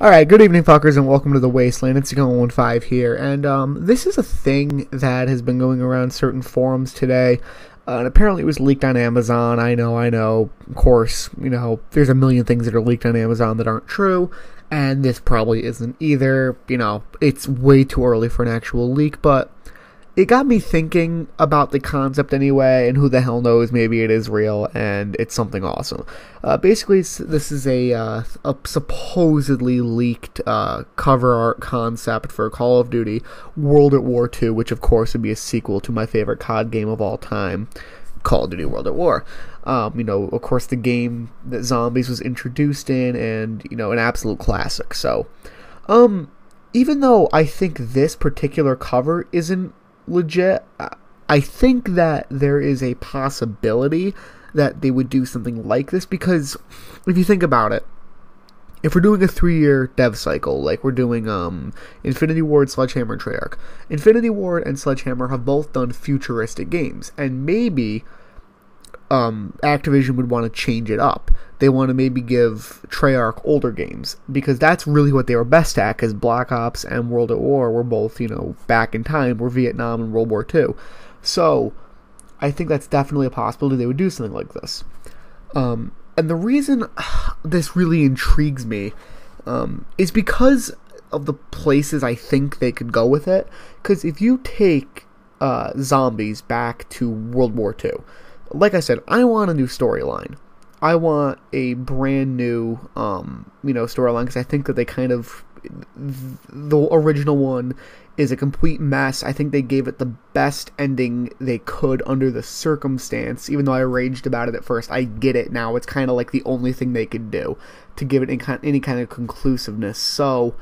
Alright, good evening, fuckers, and welcome to the Wasteland. It's Go15 here, and this is a thing that has been going around certain forums today, and apparently it was leaked on Amazon. I know, of course, there's a million things that are leaked on Amazon that aren't true, and this probably isn't either. It's way too early for an actual leak, but it got me thinking about the concept anyway, and who the hell knows, maybe it is real, and it's something awesome. Basically, this is a supposedly leaked cover art concept for Call of Duty World at War II, which of course would be a sequel to my favorite COD game of all time, Call of Duty World at War. Of course, the game that Zombies was introduced in, and, an absolute classic. So, even though I think this particular cover isn't legit, I think that there is a possibility that they would do something like this, because if you think about it, if we're doing a 3-year dev cycle, like we're doing Infinity Ward, Sledgehammer, and Treyarch, Infinity Ward and Sledgehammer have both done futuristic games, and maybe Activision would want to change it up. They want to maybe give Treyarch older games, because that's really what they were best at, because Black Ops and World at War were both, back in time, were Vietnam and World War II. So, I think that's definitely a possibility they would do something like this. And the reason this really intrigues me is because of the places I think they could go with it. Because if you take Zombies back to World War II, like I said, I want a new storyline. I want a brand new, storyline, because I think that they the original one is a complete mess. I think they gave it the best ending they could under the circumstance. Even though I raged about it at first, I get it now. It's kind of like the only thing they could do to give it any kind of conclusiveness. So,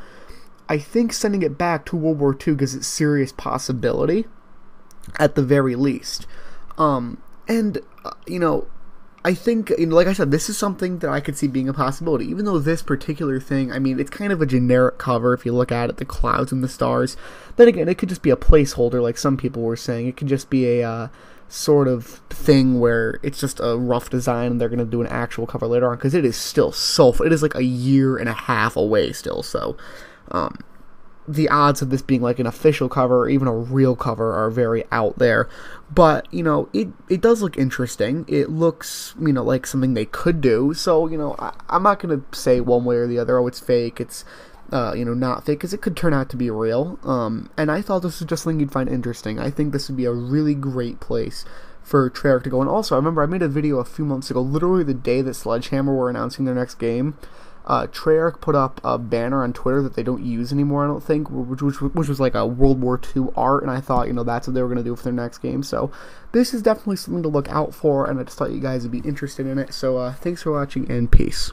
I think sending it back to World War II gives it serious possibility, at the very least. I think, like I said, this is something that I could see being a possibility. Even though this particular thing, it's kind of a generic cover if you look at it, the clouds and the stars. Then again, it could just be a placeholder, like some people were saying. It could just be a sort of thing where it's just a rough design and they're going to do an actual cover later on, because it is still it is like a year and a half away still, so the odds of this being like an official cover or even a real cover are very out there. But, it does look interesting. It looks, like something they could do. So, I'm not going to say one way or the other, oh, it's fake, it's, not fake, because it could turn out to be real. And I thought this was just something you'd find interesting. I think this would be a really great place for Treyarch to go. And also, I remember I made a video a few months ago, literally the day that Sledgehammer were announcing their next game. Treyarch put up a banner on Twitter that they don't use anymore, I don't think, which was like a World War II art, and I thought, that's what they were going to do for their next game. So this is definitely something to look out for, and I just thought you guys would be interested in it. So thanks for watching, and peace.